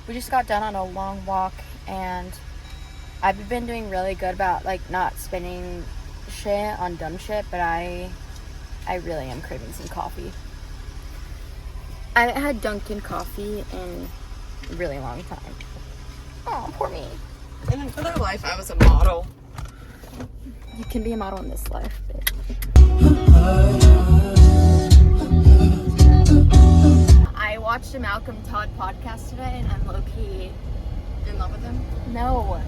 We just got done on a long walk, and I've been doing really good about, like, not spending shit on dumb shit, but I really am craving some coffee. I haven't had Dunkin' coffee in a really long time. Oh, poor me. In another life, I was a model. You can be a model in this life, bitch. I watched a Malcolm Todd podcast today, and I'm low-key In love with him? no.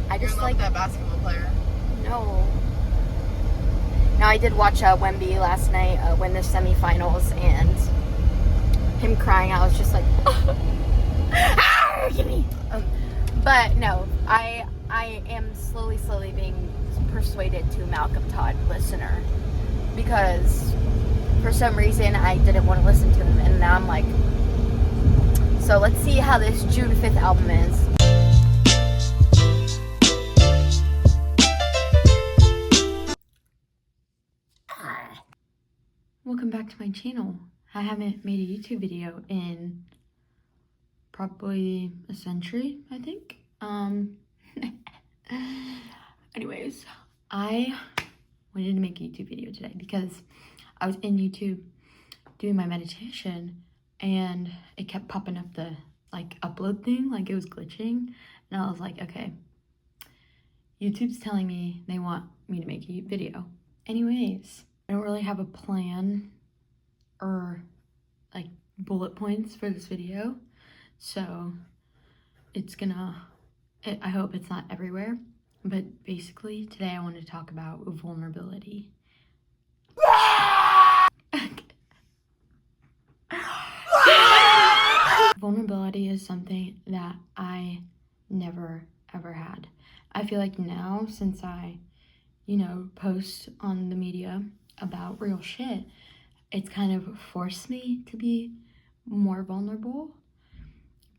I just You're in love like with that basketball player. no. Now I did watch Wemby last night win the semifinals, and him crying. I was just like, give me. But no, I am slowly being persuaded to a Malcolm Todd listener, because for some reason I didn't want to listen to him, and now I'm like, so let's see how this June 5th album is. Welcome back to my channel. I haven't made a YouTube video in probably a century, I think. Anyways, I wanted to make a YouTube video today because I was in YouTube doing my meditation, and it kept popping up the like upload thing, like it was glitching, and I was like, okay, YouTube's telling me they want me to make a video. Anyways, I don't really have a plan or like bullet points for this video, so I hope it's not everywhere, but basically today I want to talk about vulnerability. Vulnerability is something that I never ever had. I feel like now, since I, post on the media about real shit, it's kind of forced me to be more vulnerable.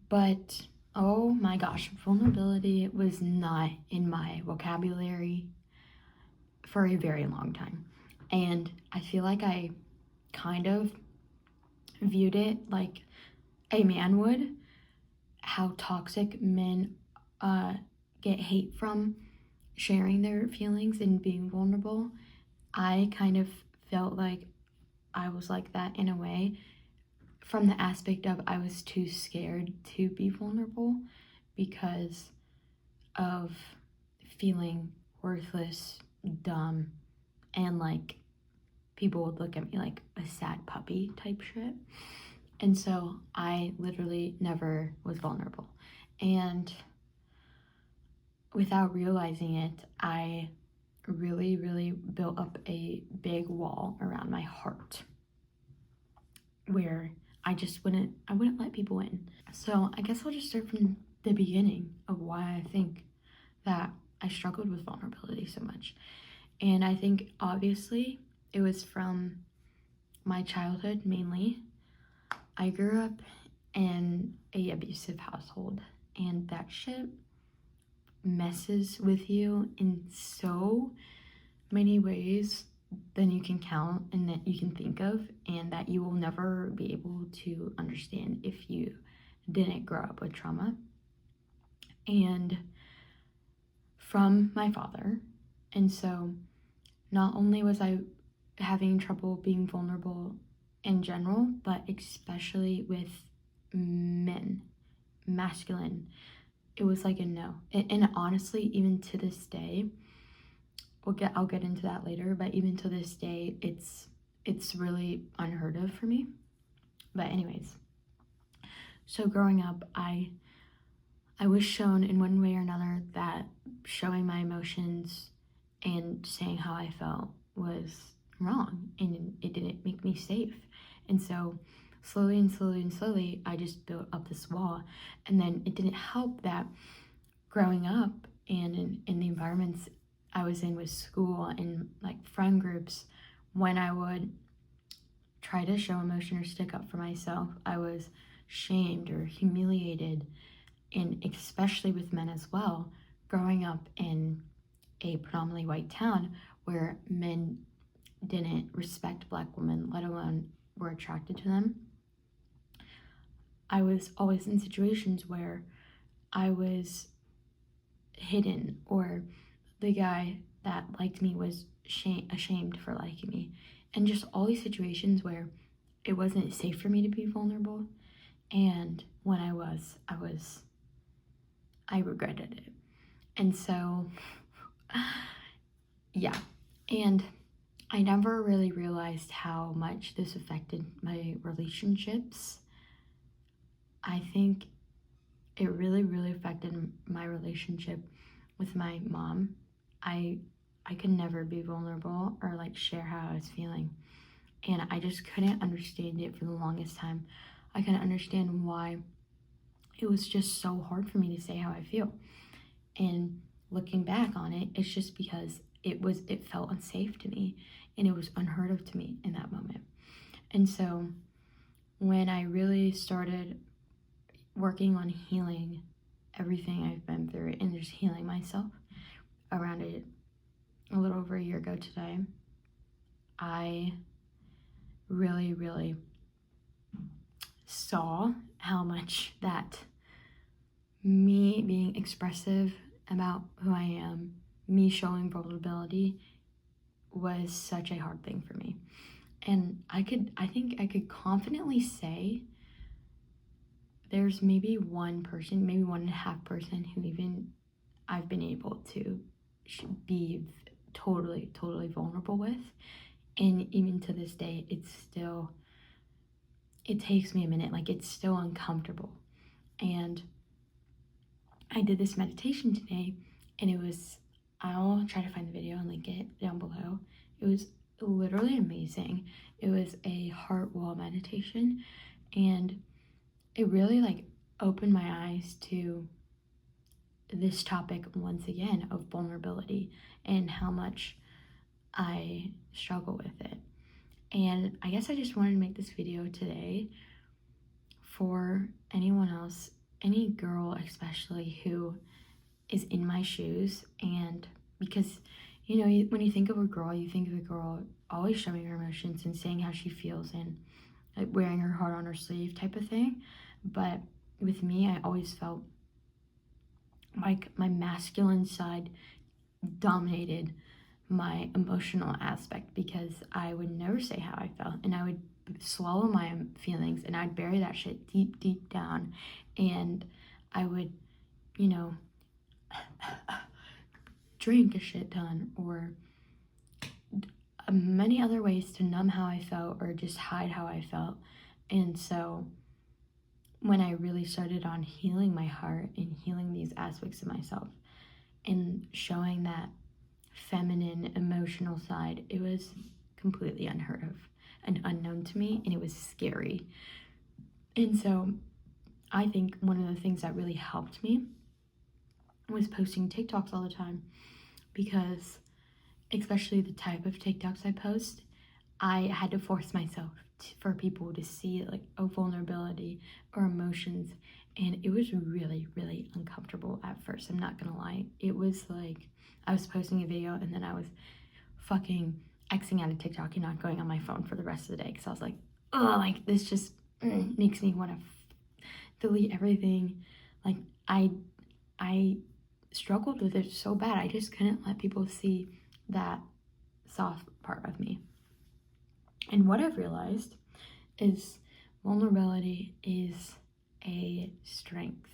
But oh my gosh, vulnerability was not in my vocabulary for a very long time. And I feel like I kind of viewed it like a man would, how toxic men get hate from sharing their feelings and being vulnerable. I kind of felt like I was like that in a way, from the aspect of I was too scared to be vulnerable because of feeling worthless, dumb, and like people would look at me like a sad puppy type shit. And so I literally never was vulnerable. And without realizing it, I really built up a big wall around my heart where I wouldn't let people in. So I guess I'll just start from the beginning of why I think that I struggled with vulnerability so much. And I think obviously it was from my childhood mainly. I grew up in an abusive household, and that shit messes with you in so many ways than you can count and that you can think of, and that you will never be able to understand if you didn't grow up with trauma. And from my father. And so not only was I having trouble being vulnerable in general, but especially with men, masculine, it was like a no. And honestly, even to this day, I'll get into that later, but even to this day, it's really unheard of for me. But anyways, so growing up, I was shown in one way or another that showing my emotions and saying how I felt was wrong, and it didn't make me safe. And so slowly, I just built up this wall. And then it didn't help that growing up and in the environments I was in with school and like friend groups, when I would try to show emotion or stick up for myself, I was shamed or humiliated. And especially with men as well, growing up in a predominantly white town where men didn't respect Black women, let alone were attracted to them. I was always in situations where I was hidden, or the guy that liked me was ashamed for liking me, and just all these situations where it wasn't safe for me to be vulnerable. And when I regretted it. And so, yeah. And I never really realized how much this affected my relationships. I think it really, really affected my relationship with my mom. I could never be vulnerable or like share how I was feeling. And I just couldn't understand it for the longest time. I couldn't understand why it was just so hard for me to say how I feel. And looking back on it, it's just because it felt unsafe to me, and it was unheard of to me in that moment. And so when I really started working on healing everything I've been through and just healing myself around it a little over a year ago today, I really, really saw how much that me being expressive about who I am, me showing vulnerability, was such a hard thing for me. And I think I could confidently say there's maybe one person, maybe 1.5% who even I've been able to be totally, totally vulnerable with. And even to this day, it takes me a minute, like it's still uncomfortable. And I did this meditation today, and I'll try to find the video and link it down below. It was literally amazing. It was a heart wall meditation, and it really like opened my eyes to this topic once again of vulnerability and how much I struggle with it. And I guess I just wanted to make this video today for anyone else, any girl especially, who is in my shoes. And because, when you think of a girl, you think of a girl always showing her emotions and saying how she feels and like wearing her heart on her sleeve type of thing. But with me, I always felt like my masculine side dominated my emotional aspect, because I would never say how I felt, and I would swallow my feelings, and I'd bury that shit deep, deep down, and I would, drink a shit ton, or many other ways to numb how I felt or just hide how I felt. And so when I really started on healing my heart and healing these aspects of myself and showing that feminine emotional side, it was completely unheard of and unknown to me, and it was scary. And so I think one of the things that really helped me was posting TikToks all the time, because especially the type of TikToks I post, I had to force myself for people to see like a vulnerability or emotions, and it was really, really uncomfortable at first. I'm not gonna lie. It was like I was posting a video and then I was fucking Xing out of TikTok and not going on my phone for the rest of the day, because I was like, oh, like this just makes me want to delete everything. Like I struggled with it so bad. I just couldn't let people see that soft part of me. And what I've realized is vulnerability is a strength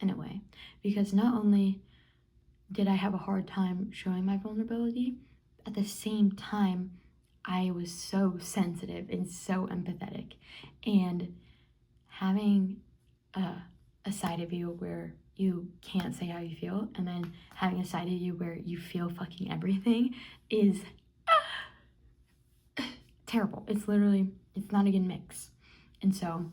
in a way, because not only did I have a hard time showing my vulnerability, at the same time, I was so sensitive and so empathetic. And having a side of you where you can't say how you feel, and then having a side of you where you feel fucking everything, is terrible. It's not a good mix. And so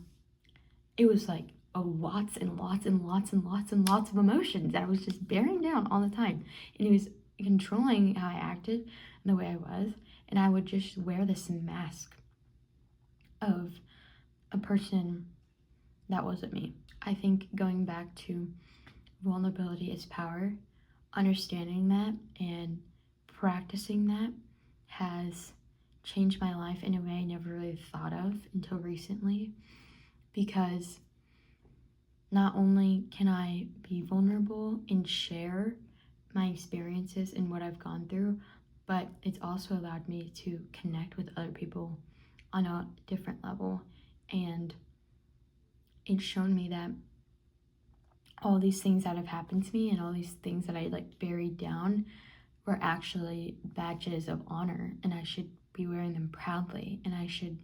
it was like lots and lots and lots and lots and lots of emotions that I was just bearing down all the time. And it was controlling how I acted and the way I was. And I would just wear this mask of a person that wasn't me. I think going back to vulnerability is power, understanding that and practicing that has changed my life in a way I never really thought of until recently, because not only can I be vulnerable and share my experiences and what I've gone through, but it's also allowed me to connect with other people on a different level. And it's shown me that all these things that have happened to me and all these things that I like buried down were actually badges of honor, and I should be wearing them proudly, and I should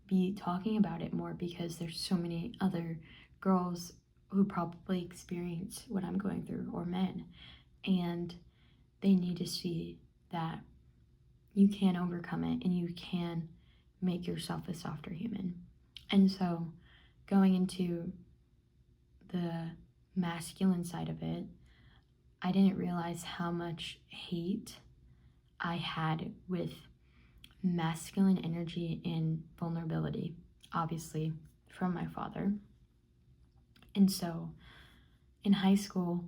be talking about it more, because there's so many other girls who probably experience what I'm going through, or men, and they need to see that you can overcome it and you can make yourself a softer human. And so going into the masculine side of it, I didn't realize how much hate I had with masculine energy and vulnerability, obviously from my father. And so in high school,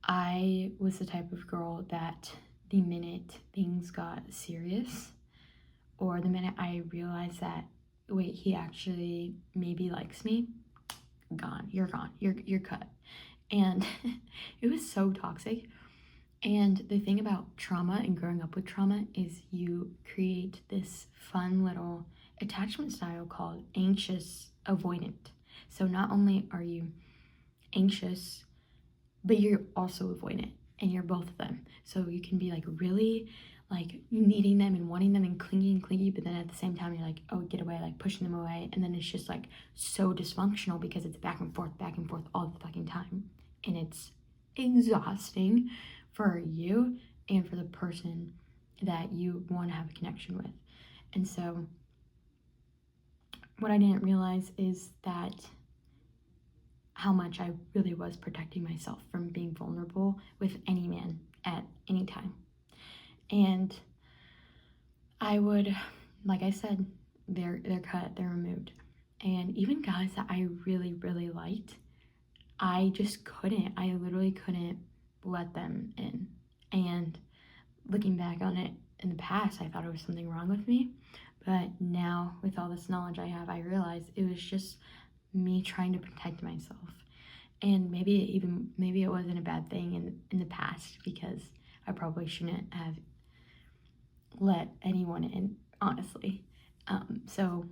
I was the type of girl that the minute things got serious, or the minute I realized that, wait, he actually maybe likes me, gone, you're cut. And it was so toxic. And the thing about trauma and growing up with trauma is you create this fun little attachment style called anxious avoidant. So not only are you anxious, but you're also avoidant, and you're both of them. So you can be like really like needing them and wanting them and clingy, but then at the same time you're like, oh, get away, like pushing them away. And then it's just like so dysfunctional because it's back and forth all the fucking time. And it's exhausting for you and for the person that you want to have a connection with. And so what I didn't realize is that how much I really was protecting myself from being vulnerable with any man at any time. And I would, like I said, they're cut, they're removed. And even guys that I really, really liked, I just couldn't. I literally couldn't let them in. And looking back on it in the past, I thought it was something wrong with me. But now, with all this knowledge I have, I realize it was just me trying to protect myself. And maybe it wasn't a bad thing in the past, because I probably shouldn't have let anyone in, honestly. So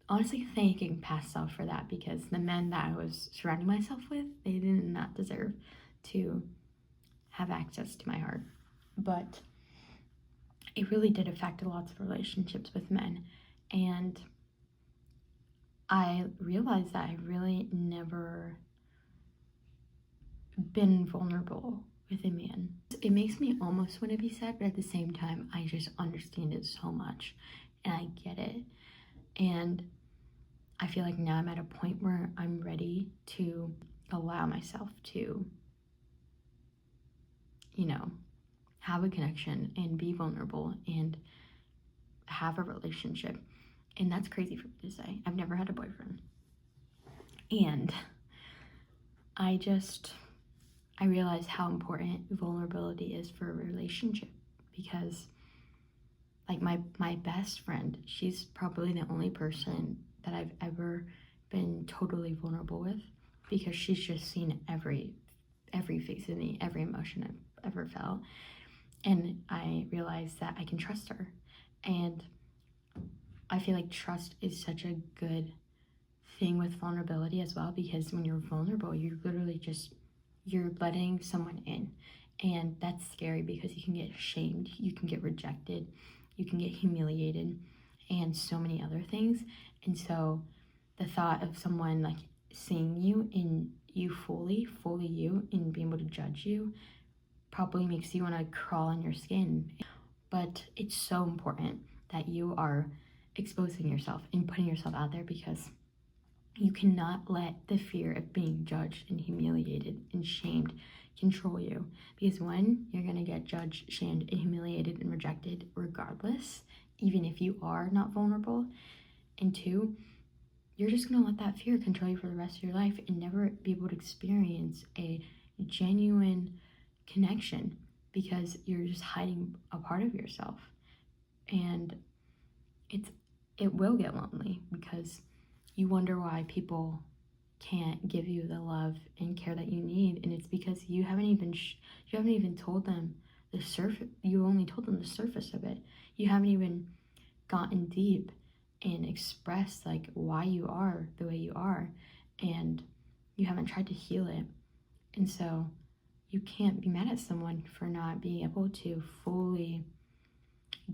honestly, thanking past self for that, because the men that I was surrounding myself with, they did not deserve to have access to my heart. But it really did affect lots of relationships with men. And I realized that I really never been vulnerable with a man. It makes me almost want to be sad, but at the same time, I just understand it so much and I get it. And I feel like now I'm at a point where I'm ready to allow myself to, have a connection and be vulnerable and have a relationship. And that's crazy for me to say. I've never had a boyfriend. And I realize how important vulnerability is for a relationship, because like my best friend, she's probably the only person that I've ever been totally vulnerable with, because she's just seen every face of me, every emotion I've ever felt. And I realized that I can trust her. And I feel like trust is such a good thing with vulnerability as well, because when you're vulnerable, you're literally you're letting someone in. And that's scary, because you can get shamed, you can get rejected, you can get humiliated, and so many other things. And so the thought of someone like seeing you in you fully you, and being able to judge you probably makes you want to crawl in your skin. But it's so important that you are exposing yourself and putting yourself out there, because you cannot let the fear of being judged and humiliated and shamed control you. Because one, you're going to get judged, shamed, and humiliated and rejected regardless, even if you are not vulnerable. And two, you're just going to let that fear control you for the rest of your life and never be able to experience a genuine connection, because you're just hiding a part of yourself. And it will get lonely, because you wonder why people can't give you the love and care that you need, and it's because you haven't even told them the surface. You only told them the surface of it. You haven't even gotten deep and expressed like why you are the way you are, and you haven't tried to heal it. And so you can't be mad at someone for not being able to fully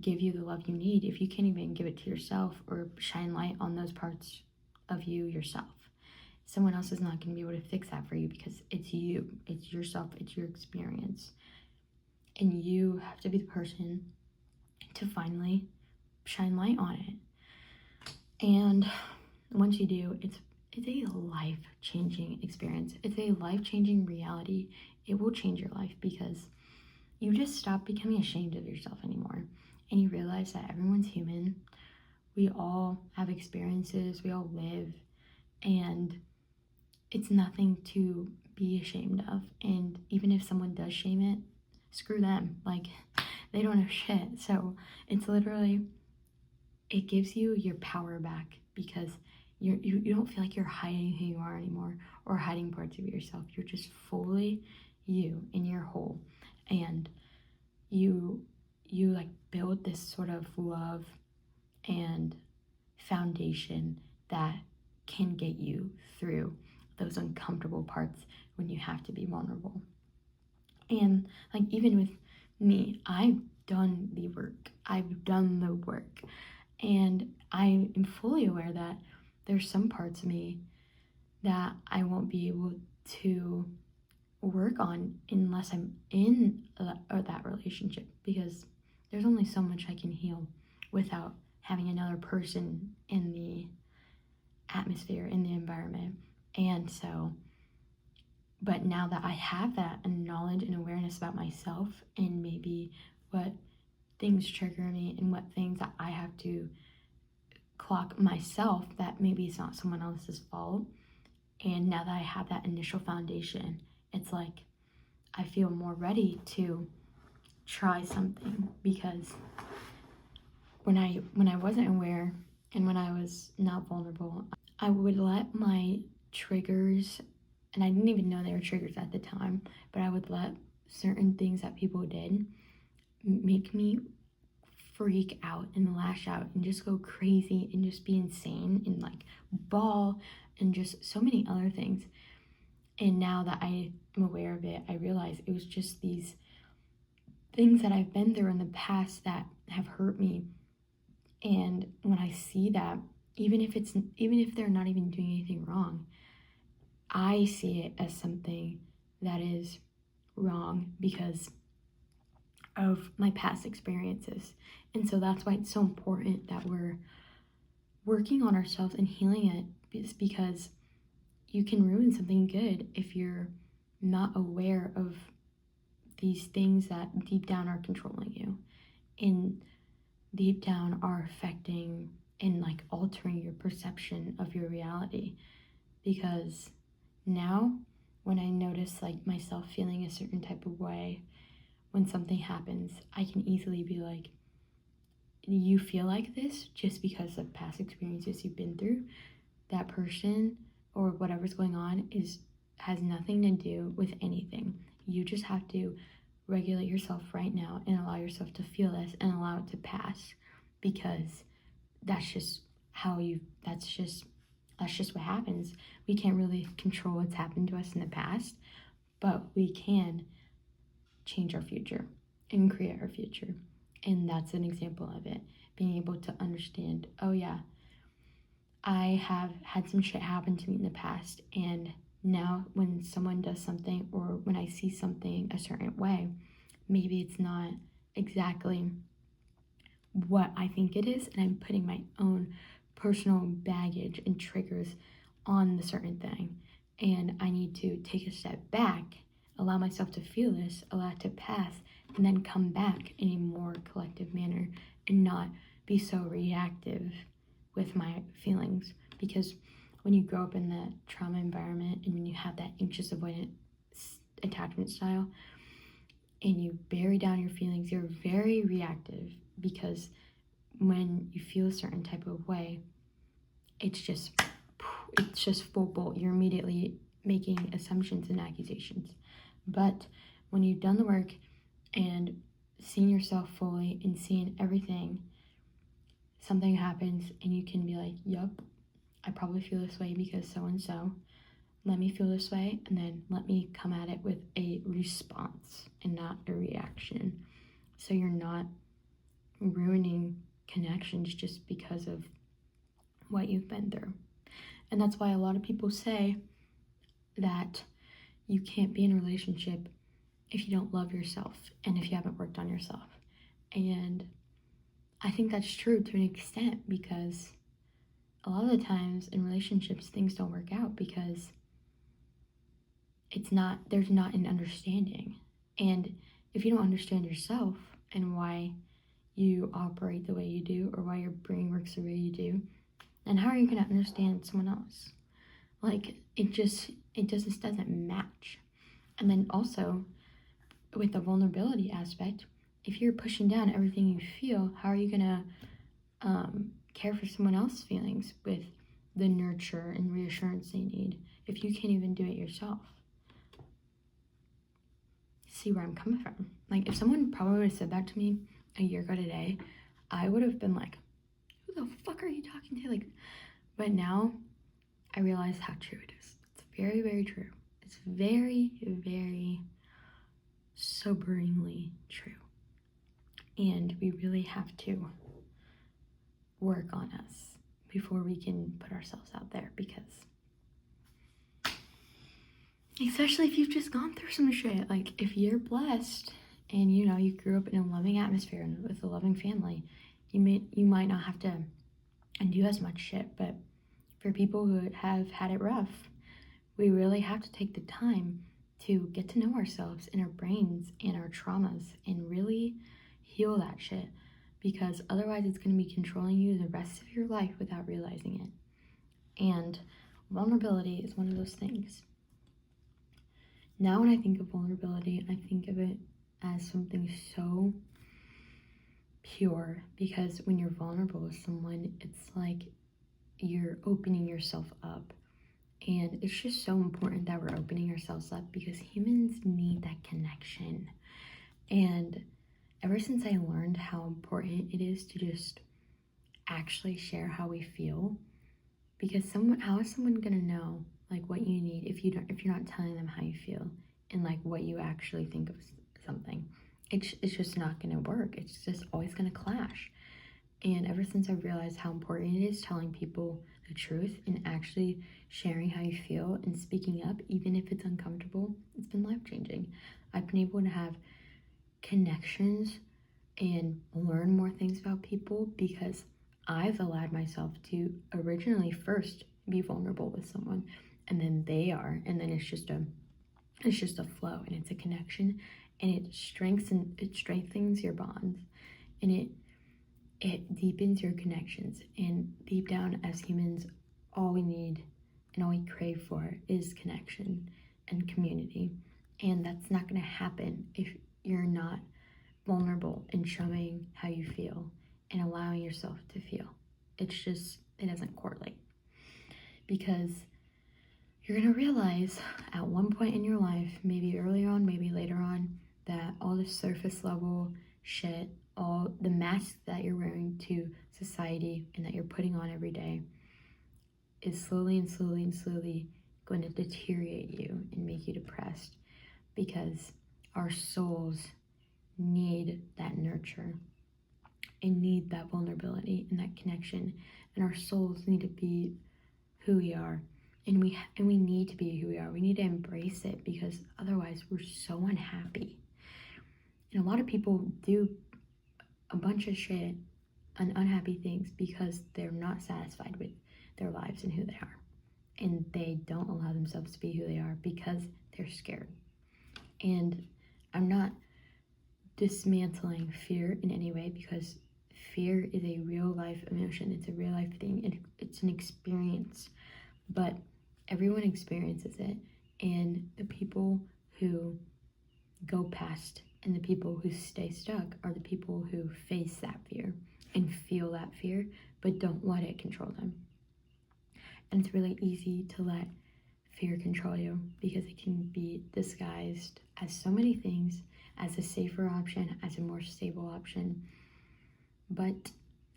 give you the love you need if you can't even give it to yourself or shine light on those parts of you yourself. Someone else is not going to be able to fix that for you because it's you, it's yourself, it's your experience. And you have to be the person to finally shine light on it. And once you do, it's a life-changing experience. It's a life-changing reality. It will change your life because you just stop becoming ashamed of yourself anymore. And you realize that everyone's human. We all have experiences, we all live, and it's nothing to be ashamed of. And even if someone does shame it, screw them. Like, they don't know shit. So it's literally, it gives you your power back because you don't feel like you're hiding who you are anymore or hiding parts of yourself. You're just fully you in your whole. And you like build this sort of love and foundation that can get you through those uncomfortable parts when you have to be vulnerable. And like, even with me, I've done the work. And I am fully aware that there's some parts of me that I won't be able to work on unless I'm in that relationship, because there's only so much I can heal without having another person in the atmosphere, in the environment. And so, but now that I have that knowledge and awareness about myself and maybe what things trigger me and what things that I have to clock myself, that maybe it's not someone else's fault. And now that I have that initial foundation, it's like I feel more ready to try something, because when I wasn't aware and when I was not vulnerable, I would let my triggers, and I didn't even know they were triggers at the time, but I would let certain things that people did make me freak out and lash out and just go crazy and just be insane and like bawl and just so many other things. And now that I am aware of it, I realize it was just these things that I've been through in the past that have hurt me. And when I see that, even if they're not even doing anything wrong, I see it as something that is wrong because of my past experiences. And so that's why it's so important that we're working on ourselves and healing it, because you can ruin something good if you're not aware of these things that deep down are controlling you and deep down are affecting and like altering your perception of your reality. Because now when I notice like myself feeling a certain type of way when something happens, I can easily be like, you feel like this just because of past experiences you've been through. That person or whatever's going on has nothing to do with anything. You just have to regulate yourself right now and allow yourself to feel this and allow it to pass, because that's just what happens. We can't really control what's happened to us in the past, but we can change our future and create our future. And that's an example of it, being able to understand, oh yeah, I have had some shit happen to me in the past, and now when someone does something or when I see something a certain way, maybe it's not exactly what I think it is, and I'm putting my own personal baggage and triggers on the certain thing, and I need to take a step back, allow myself to feel this, allow it to pass, and then come back in a more collective manner and not be so reactive with my feelings. Because when you grow up in that trauma environment and when you have that anxious avoidant attachment style and you bury down your feelings, you're very reactive, because when you feel a certain type of way, it's just it's just full bolt. You're immediately making assumptions and accusations. But when you've done the work and seen yourself fully and seen everything, something happens and you can be like, yup, I probably feel this way because so and so. Let me feel this way, and then let me come at it with a response and not a reaction. So you're not ruining connections just because of what you've been through. And that's why a lot of people say that you can't be in a relationship if you don't love yourself and if you haven't worked on yourself. And I think that's true to an extent, because a lot of the times in relationships things don't work out because there's not an understanding. And if you don't understand yourself and why you operate the way you do, or why your brain works the way you do, then how are you going to understand someone else? Like, it just doesn't match. And then also with the vulnerability aspect, if you're pushing down everything you feel, how are you going to care for someone else's feelings with the nurture and reassurance they need if you can't even do it yourself? See where I'm coming from? Like, if someone probably would have said that to me a year ago today, I would have been like, who the fuck are you talking to? Like, but now I realize how true it is. It's very, very true. It's very, very soberingly true. And we really have to work on us before we can put ourselves out there, because especially if you've just gone through some shit. Like, if you're blessed and you grew up in a loving atmosphere and with a loving family, you might not have to do as much shit. But for people who have had it rough, we really have to take the time to get to know ourselves and our brains and our traumas and really heal that shit, because otherwise it's going to be controlling you the rest of your life without realizing it. And vulnerability is one of those things. Now when I think of vulnerability, I think of it as something so pure, because when you're vulnerable with someone, it's like you're opening yourself up. And it's just so important that we're opening ourselves up, because humans need that connection. And ever since I learned how important it is to just actually share how we feel, because how is someone gonna know like what you need if you're not telling them how you feel and like what you actually think of something? It's just not gonna work. It's just always gonna clash. And ever since I realized how important it is telling people the truth and actually sharing how you feel and speaking up, even if it's uncomfortable, it's been life-changing. I've been able to have connections and learn more things about people because I've allowed myself to originally first be vulnerable with someone, and then they are, and then it's just a flow, and it's a connection, and it strengthens your bonds, and it deepens your connections. And deep down, as humans, all we need and all we crave for is connection and community. And that's not going to happen if you're not vulnerable and showing how you feel and allowing yourself to feel. It doesn't correlate, because you're going to realize at one point in your life, maybe early on, maybe later on, that all the surface level shit, all the masks that you're wearing to society and that you're putting on every day is slowly going to deteriorate you and make you depressed, because our souls need that nurture and need that vulnerability and that connection, and our souls need to be who we are, and we need to be who we are. We need to embrace it, because otherwise we're so unhappy. And a lot of people do a bunch of shit and unhappy things because they're not satisfied with their lives and who they are, and they don't allow themselves to be who they are because they're scared. And I'm not dismantling fear in any way, because fear is a real life emotion. It's a real life thing, and it's an experience, but everyone experiences it. And the people who go past and the people who stay stuck are the people who face that fear and feel that fear but don't let it control them. And it's really easy to let fear control you because it can be disguised as so many things, as a safer option, as a more stable option. But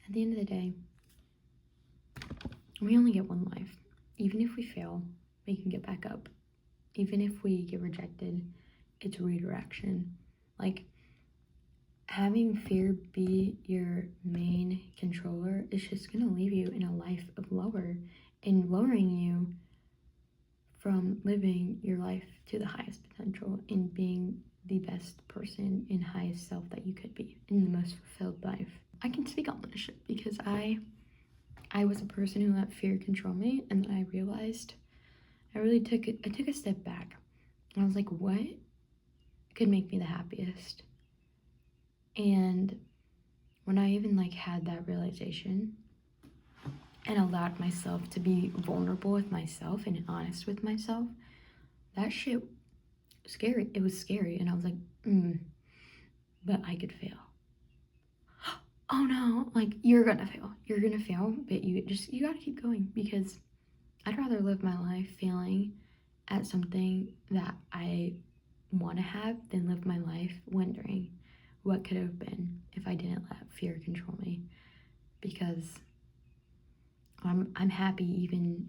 at the end of the day, we only get one life. Even if we fail, we can get back up. Even if we get rejected, it's redirection. Like, having fear be your main controller is just gonna leave you in a life of lowering you from living your life to the highest potential and being the best person and highest self that you could be in the most fulfilled life. I can speak on this shit because I was a person who let fear control me, and then I realized I took a step back. And I was like, what could make me the happiest? And when I even had that realization and allowed myself to be vulnerable with myself and honest with myself, that shit was scary. It was scary. And I was like, but I could fail. Oh no, you're gonna fail. You're gonna fail, but you gotta keep going, because I'd rather live my life failing at something that I want to have than live my life wondering what could have been if I didn't let fear control me. Because I'm happy even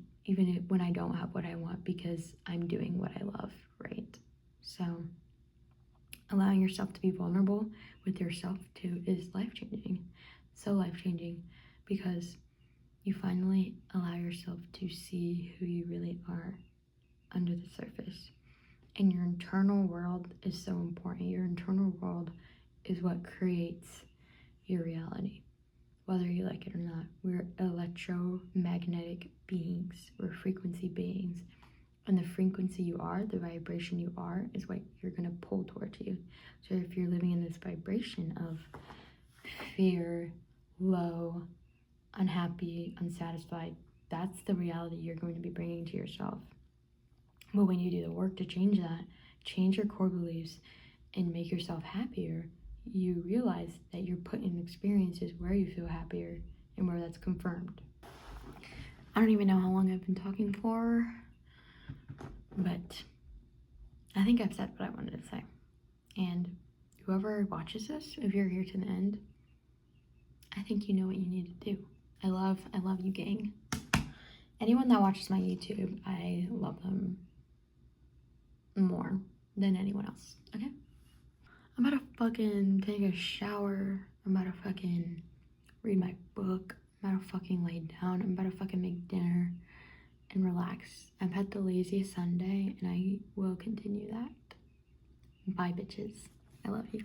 when I don't have what I want, because I'm doing what I love, right? So allowing yourself to be vulnerable with yourself too is life-changing. So life-changing, because you finally allow yourself to see who you really are under the surface. And your internal world is so important. Your internal world is what creates your reality, whether you like it or not. We're electromagnetic beings. We're frequency beings. And the frequency you are, the vibration you are, is what you're going to pull towards you. So if you're living in this vibration of fear, low, unhappy, unsatisfied, that's the reality you're going to be bringing to yourself. But when you do the work to change that, change your core beliefs, and make yourself happier, you realize that you're put in experiences where you feel happier and where that's confirmed. I don't even know how long I've been talking for, but I think I've said what I wanted to say. And whoever watches this, if you're here to the end, I think you know what you need to do. I love you, gang. Anyone that watches my YouTube, I love them more than anyone else, okay? I'm about to fucking take a shower. I'm about to fucking read my book. I'm about to fucking lay down. I'm about to fucking make dinner and relax. I've had the laziest Sunday, and I will continue that. Bye, bitches. I love you.